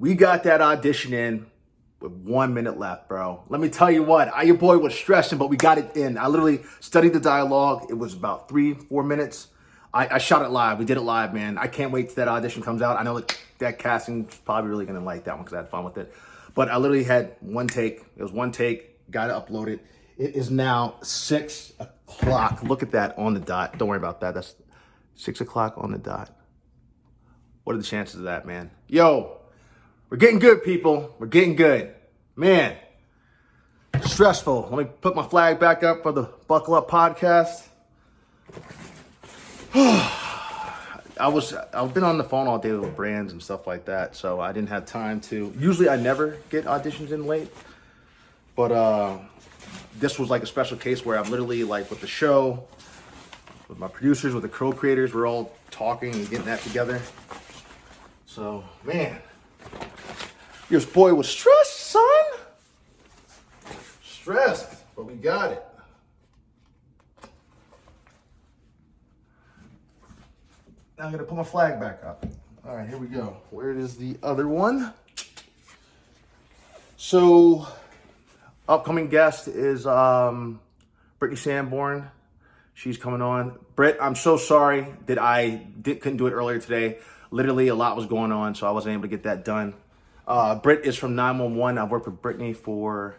We got that audition in with 1 minute left, bro. Let me tell you what, your boy was stressing, but we got it in. I literally studied the dialogue. It was about 3-4 minutes. I shot it live. We did it live, man. I can't wait till that audition comes out. I know that casting's probably really gonna like that one because I had fun with it. But I literally had one take. It was one take. Got to upload it. It is now 6 o'clock. Look at that on the dot. Don't worry about that. That's 6 o'clock on the dot. What are the chances of that, man? Yo, we're getting good, people. We're getting good. Man, stressful. Let me put my flag back up for the Buckle Up podcast. I've been on the phone all day with brands and stuff like that, so I didn't have time to. Usually I never get auditions in late, but this was like a special case where I'm literally like with the show, with my producers, with the co-creators, we're all talking and getting that together. So, man, your boy was stressed, son. Stressed, but we got it. Now I'm gonna put my flag back up. All right, here we go. Where is the other one? So, upcoming guest is Brittany Sanborn. She's coming on. Britt, I'm so sorry that I couldn't do it earlier today. Literally, a lot was going on, so I wasn't able to get that done. Britt is from 911. I've worked with Brittany for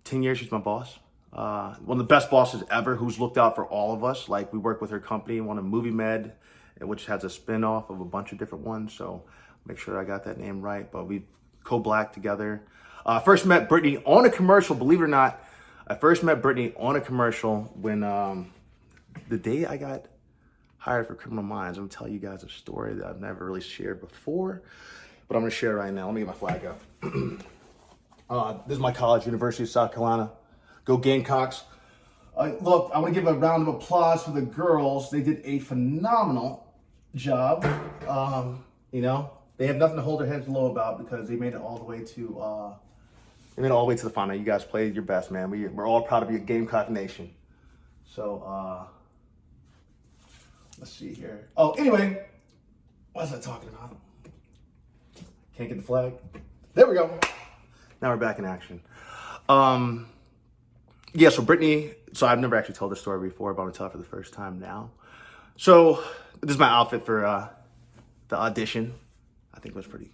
10 years. She's my boss. One of the best bosses ever, who's looked out for all of us. Like, we work with her company, one of Movie Med, which has a spin-off of a bunch of different ones. So make sure I got that name right. But we co-black together. First met Brittany on a commercial, believe it or not. I first met Brittany on a commercial when the day I got hired for Criminal Minds. I'm gonna tell you guys a story that I've never really shared before, but I'm gonna share it right now. Let me get my flag up. This is my college, University of South Carolina. Go Gamecocks. Look, I want to give a round of applause for the girls. They did a phenomenal job. They have nothing to hold their heads low about because they made it all the way to the final. You guys played your best, man. We're all proud to be a Gamecock nation. So, let's see here. Oh, anyway, what was I talking about? Can't get the flag. There we go. Now we're back in action. Yeah, so Brittany, so I've never actually told this story before, but I'm gonna tell it for the first time now. So this is my outfit for the audition. I think it was pretty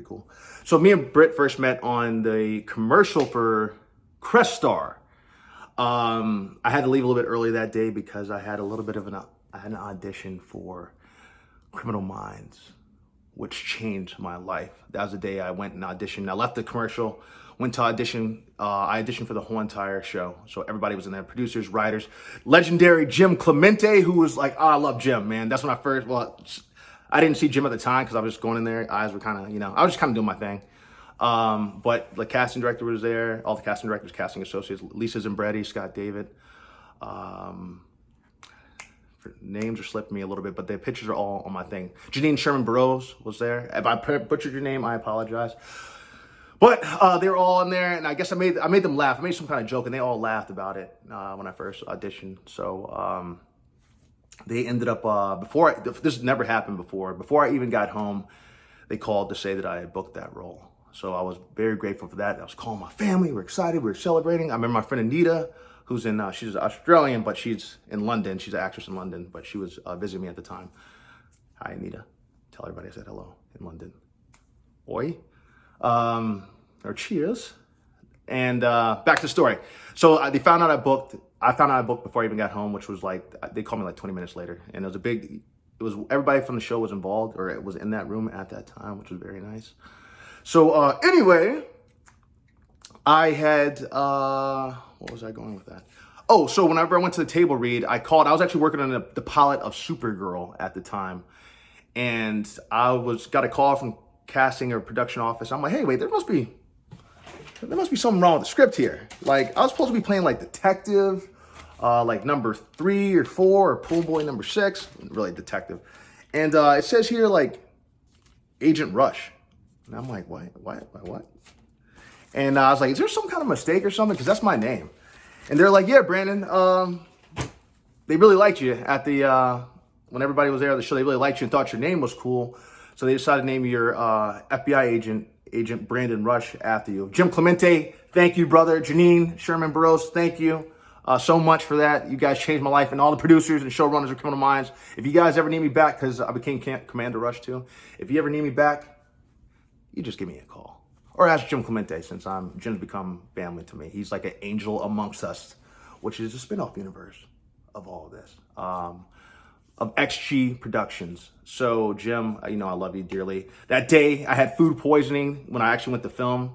cool. So me and Britt first met on the commercial for Crestar. I had to leave a little bit early that day because I had a little bit of an audition for Criminal Minds, which changed my life. That was the day I went and auditioned. I left the commercial, went to audition. I auditioned for the whole entire show. So everybody was in there, producers, writers, legendary Jim Clemente, who was like, I love Jim, man. That's when I didn't see Jim at the time because I was just going in there. Eyes were kind of, I was just kind of doing my thing. But the casting director was there. All the casting directors, casting associates, Lisa Zambretti, Scott David. Names are slipping me a little bit, but the pictures are all on my thing. Janine Sherman Burroughs was there. If I butchered your name, I apologize. But they were all in there, and I guess I made them laugh. I made some kind of joke, and they all laughed about it when I first auditioned. So they ended up this never happened before. Before I even got home, they called to say that I had booked that role. So I was very grateful for that. I was calling my family. We're excited. We were celebrating. I remember my friend Anita, who's she's Australian, but she's in London. She's an actress in London, but she was visiting me at the time. Hi, Anita. Tell everybody I said hello in London. Oi. Or cheers. And back to the story. So they found out I booked. I found out I booked before I even got home, which was they called me like 20 minutes later. And it was everybody from the show was involved, or it was in that room at that time, which was very nice. So anyway, I had, what was I going with that? Oh, so whenever I went to the table read, I was actually working on the pilot of Supergirl at the time. And I got a call from casting or production office. I'm like, hey, wait, there must be something wrong with the script here. Like, I was supposed to be playing like detective, like number 3 or 4, or pool boy number 6, really detective. And it says here like Agent Rush. And I'm like, what? And I was like, is there some kind of mistake or something? Because that's my name. And they're like, yeah, Brandon, they really liked you at when everybody was there at the show. They really liked you and thought your name was cool. So they decided to name your FBI agent Brandon Rush after you. Jim Clemente, thank you, brother. Janine Sherman Burroughs, thank you so much for that. You guys changed my life, and all the producers and showrunners are coming to minds. If you guys ever need me back, because I became Commander Rush too, if you ever need me back, you just give me a call. Or ask Jim Clemente, since Jim's become family to me. He's like an angel amongst us, which is a spin-off universe of all of this. Of XG Productions. So Jim, I love you dearly. That day I had food poisoning when I actually went to film,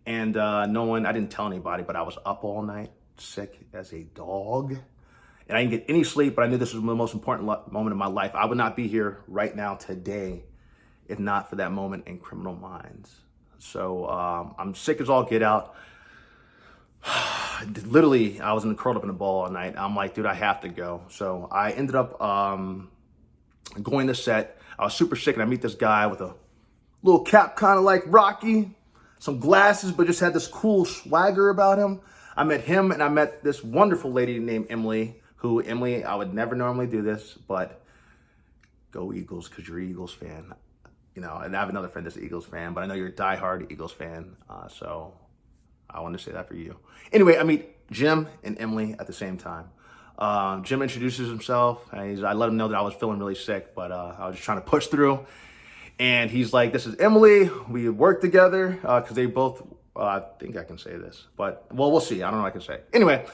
and I didn't tell anybody, but I was up all night, sick as a dog, and I didn't get any sleep, but I knew this was the most important moment of my life. I would not be here right now today if not for that moment in Criminal Minds. So I'm sick as all get out. Literally, I was curled up in a ball all night. I'm like, dude, I have to go. So I ended up going to set. I was super sick, and I meet this guy with a little cap, kind of like Rocky, some glasses, but just had this cool swagger about him. I met him, and I met this wonderful lady named Emily, I would never normally do this, but go Eagles, because you're an Eagles fan. And I have another friend that's an Eagles fan, but I know you're a diehard Eagles fan, so I wanted to say that for you. Anyway, I meet Jim and Emily at the same time. Jim introduces himself. I let him know that I was feeling really sick, but I was just trying to push through. And he's like, this is Emily. We work together, because they both, I think I can say this, but, well, we'll see. I don't know what I can say. Anyway,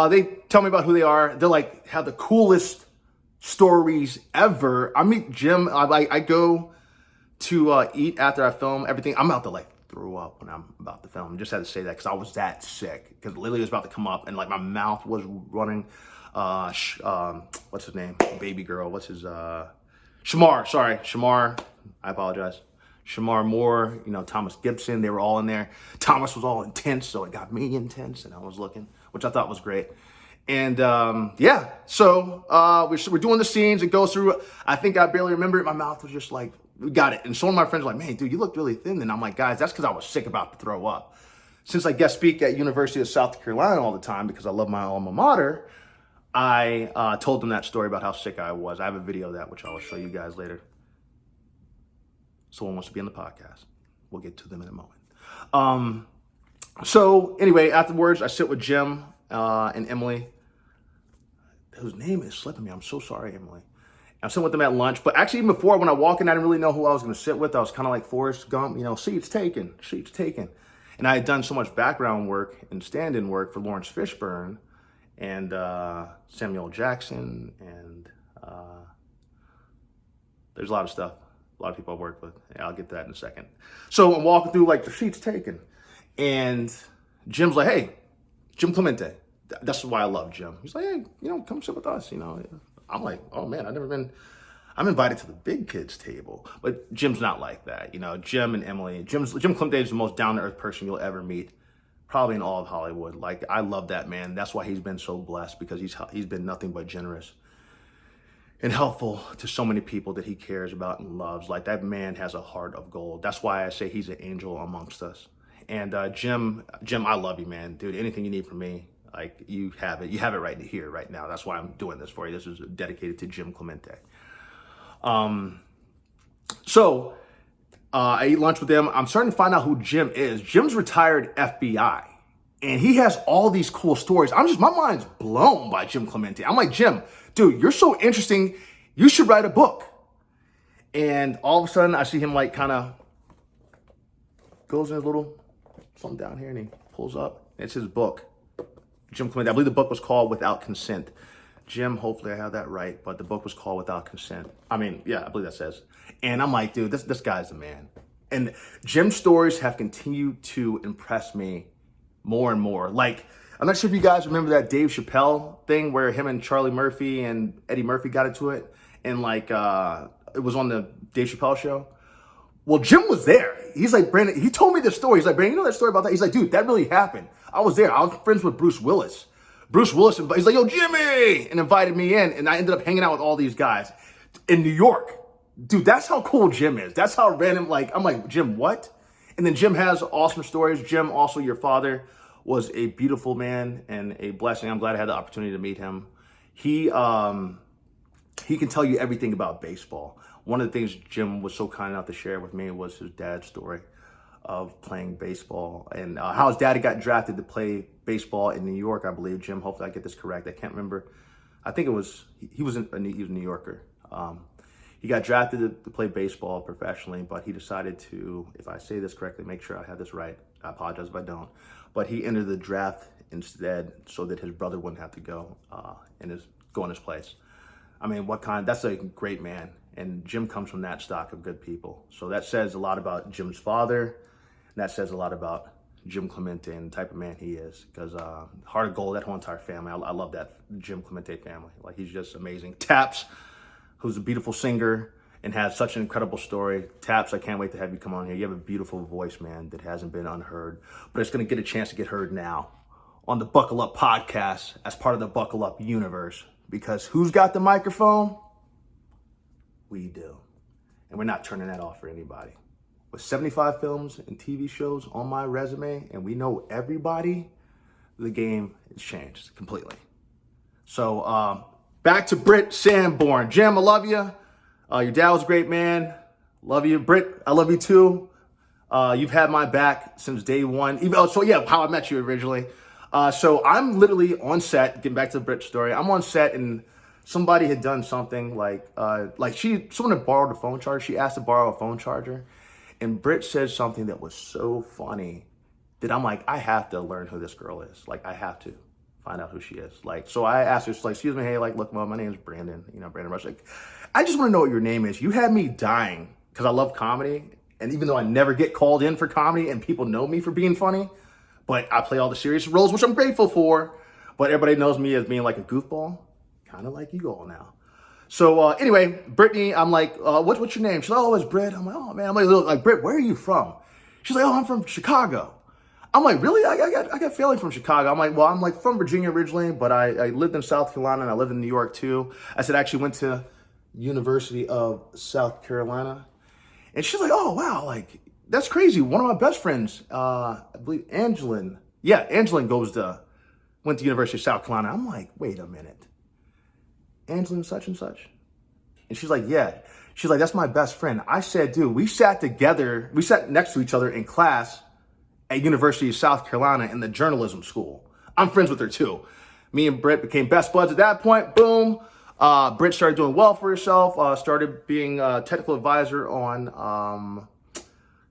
they tell me about who they are. They're like, have the coolest stories ever. I meet Jim. I go to eat after I film everything. I'm about to like throw up when I'm about to film. Just had to say that because I was that sick. Because Lily was about to come up and like my mouth was running. What's his name? Baby girl. What's his? Shamar. Sorry, Shamar. I apologize. Shamar Moore. Thomas Gibson. They were all in there. Thomas was all intense, so it got me intense, and I was looking, which I thought was great. And yeah, so we're doing the scenes. It goes through. I think I barely remember it. My mouth was just like, we got it. And some of my friends were like, man, dude, you look really thin. And I'm like, guys, that's because I was sick about to throw up. Since I guest speak at University of South Carolina all the time because I love my alma mater, I told them that story about how sick I was. I have a video of that, which I will show you guys later. Someone wants to be on the podcast. We'll get to them in a moment. So anyway, afterwards, I sit with Jim and Emily, whose name is slipping me. I'm so sorry, Emily. I'm sitting with them at lunch, but actually even before, when I walk in, I didn't really know who I was going to sit with. I was kind of like Forrest Gump, seats taken. And I had done so much background work and stand-in work for Lawrence Fishburne and Samuel Jackson, and there's a lot of stuff, a lot of people I worked with. Yeah, I'll get to that in a second. So I'm walking through like the seats taken, and Jim's like, hey, Jim Clemente. That's why I love Jim. He's like, hey, come sit with us, I'm like, oh man, I'm invited to the big kids table. But Jim's not like that. Jim and Emily, Jim Clemente is the most down-to-earth person you'll ever meet, probably in all of Hollywood. Like, I love that man. That's why he's been so blessed, because he's been nothing but generous and helpful to so many people that he cares about and loves. Like, that man has a heart of gold. That's why I say he's an angel amongst us. And Jim, I love you, man. Dude, anything you need from me, like, you have it. You have it right here, right now. That's why I'm doing this for you. This is dedicated to Jim Clemente. So I eat lunch with him. I'm starting to find out who Jim is. Jim's retired FBI, and he has all these cool stories. My mind's blown by Jim Clemente. I'm like, Jim, dude, you're so interesting. You should write a book. And all of a sudden, I see him like kind of goes in his little something down here, and he pulls up. It's his book. Jim Clemente. I believe the book was called Without Consent. Jim, hopefully I have that right, but the book was called Without Consent. I mean, yeah, I believe that says. And I'm like, dude, this guy's the man. And Jim's stories have continued to impress me more and more. Like, I'm not sure if you guys remember that Dave Chappelle thing where him and Charlie Murphy and Eddie Murphy got into it, and like it was on the Dave Chappelle show. Well, Jim was there. He's like, Brandon, he told me this story. He's like, Brandon, you know that story about that? He's like, dude, that really happened. I was there. I was friends with Bruce Willis. He's like, yo, Jimmy, and invited me in, and I ended up hanging out with all these guys in New York. Dude, that's how cool Jim is. That's how random, like, I'm like, Jim, what? And then Jim has awesome stories. Jim, also your father, was a beautiful man and a blessing. I'm glad I had the opportunity to meet him. He can tell you everything about baseball. one of the things Jim was so kind enough to share with me was his dad's story of playing baseball and how his daddy got drafted to play baseball in New York, I believe. Jim, hopefully I get this correct. I can't remember. I think it was, he was a New Yorker. He got drafted to play baseball professionally, but he decided to, if I say this correctly, make sure I have this right. I apologize if I don't. But he entered the draft instead so that his brother wouldn't have to go in his place. I mean, that's a great man. And Jim comes from that stock of good people. So that says a lot about Jim's father. And that says a lot about Jim Clemente and the type of man he is. Because heart of gold, that whole entire family. I love that Jim Clemente family. Like, he's just amazing. Taps, who's a beautiful singer and has such an incredible story. Taps, I can't wait to have you come on here. You have a beautiful voice, man, that hasn't been unheard. But it's going to get a chance to get heard now on the Buckle Up podcast as part of the Buckle Up universe. Because who's got the microphone? We do. And we're not turning that off for anybody. With 75 films and TV shows on my resume, and we know everybody, the game has changed completely. So back to Britt Sanborn. Jim, I love you. Your dad was a great man. Love you. Britt, I love you too. You've had my back since day one. So yeah, how I met you originally. So I'm literally on set, getting back to the Britt story. I'm on set and somebody had done something like someone had borrowed a phone charger. She asked to borrow a phone charger. And Britt said something that was so funny that I'm like, I have to learn who this girl is. Like, I have to find out who she is. Like, so I asked her, like, excuse me, hey, like, look, Mom, my name is Brandon, Brandon Rush. Like, I just want to know what your name is. You had me dying because I love comedy. And even though I never get called in for comedy and people know me for being funny, but I play all the serious roles, which I'm grateful for. But everybody knows me as being like a goofball, kind of like you all now. So anyway, Brittany, I'm like, what's your name? She's like, oh, it's Britt. I'm like, oh man, I'm like, Britt, where are you from? She's like, oh, I'm from Chicago. I'm like, really? I got family from Chicago. I'm like, well, I'm like from Virginia originally, but I lived in South Carolina and I lived in New York too. I said, I actually went to University of South Carolina. And she's like, oh, wow, like, that's crazy. One of my best friends, I believe Angelin. Yeah, Angelin went to University of South Carolina. I'm like, wait a minute. Angelin such and such? And she's like, yeah. She's like, that's my best friend. I said, dude, we sat next to each other in class at University of South Carolina in the journalism school. I'm friends with her too. Me and Britt became best buds at that point. Boom. Britt started doing well for herself, started being a technical advisor on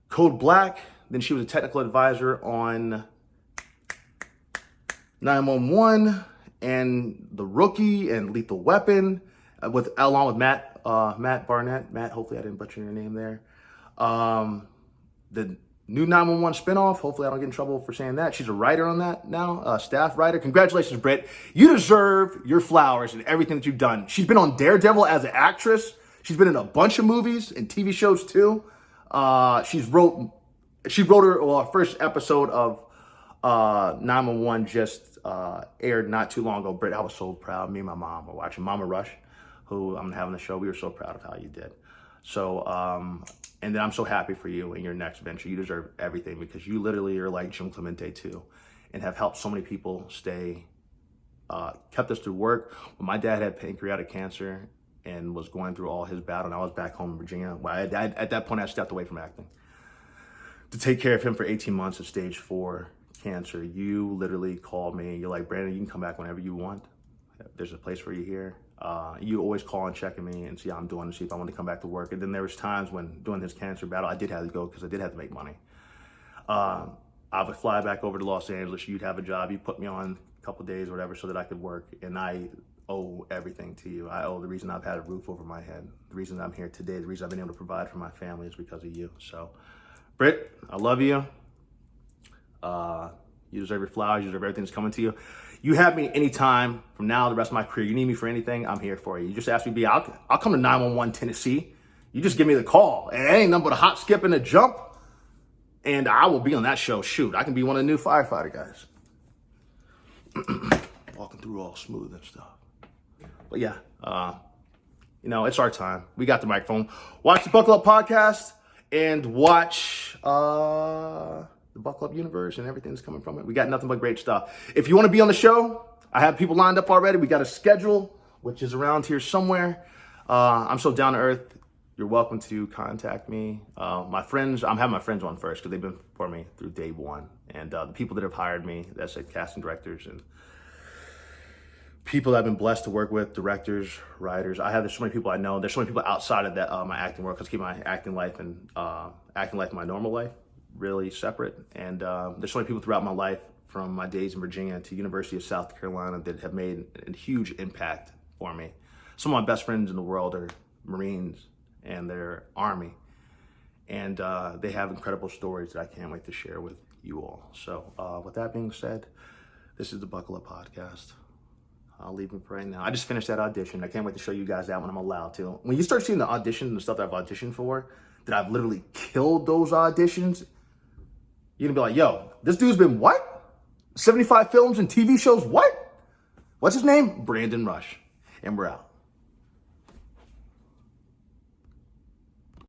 Code Black. Then she was a technical advisor on 911 and The Rookie and Lethal Weapon along with Matt Barnett. Matt, hopefully I didn't butcher your name there. The new 911 spinoff. Hopefully I don't get in trouble for saying that. She's a writer on that now, staff writer. Congratulations, Britt. You deserve your flowers and everything that you've done. She's been on Daredevil as an actress. She's been in a bunch of movies and TV shows too. She wrote her first episode of 911 just aired not too long ago. Britt, I was so proud. Me and my mom were watching Mama Rush, who I'm having the show. We were so proud of how you did. So, and then I'm so happy for you in your next venture. You deserve everything because you literally are like Jim Clemente too, and have helped so many people kept us through work. When my dad had pancreatic cancer and was going through all his battle, and I was back home in Virginia. At that point, I stepped away from acting to take care of him for 18 months of stage 4 cancer. You literally called me. You're like, Brandon, you can come back whenever you want. There's a place for you here. You always call and check on me and see how I'm doing and see if I want to come back to work. And then there was times when during his cancer battle, I did have to go because I did have to make money. I would fly back over to Los Angeles. You'd have a job. You put me on a couple days or whatever so that I could work. And I owe everything to you. I owe the reason I've had a roof over my head. The reason I'm here today, the reason I've been able to provide for my family is because of you. So, Britt, I love you. You deserve your flowers. You deserve everything that's coming to you. You have me anytime from now to the rest of my career. You need me for anything, I'm here for you. You just ask me to be, I'll come to 911 Tennessee. You just give me the call. And it ain't nothing but a hop, skip, and a jump. And I will be on that show. Shoot, I can be one of the new firefighter guys. Walking through all smooth and stuff. But yeah, it's our time. We got the microphone. Watch the Buckle Up podcast and watch the Buckle Up universe and everything that's coming from it. We got nothing but great stuff. If you want to be on the show, I have people lined up already. We got a schedule, which is around here somewhere. I'm so down to earth. you're welcome to contact me. My friends, I'm having my friends on first because they've been for me through day one. And the people that have hired me, that's like casting directors and people that I've been blessed to work with, directors, writers. There's so many people I know. There's so many people outside of that my acting world, because I keep my acting life and my normal life really separate. And there's so many people throughout my life, from my days in Virginia to University of South Carolina, that have made a huge impact for me. Some of my best friends in the world are Marines and they're Army. And they have incredible stories that I can't wait to share with you all. So with that being said, this is the Buckle Up Podcast. I'll leave it for right now. I just finished that audition. I can't wait to show you guys that when I'm allowed to. When you start seeing the auditions and the stuff that I've auditioned for, that I've literally killed those auditions, you're gonna be like, yo, this dude's been what? 75 films and TV shows, what? What's his name? Brandon Rush. And we're out.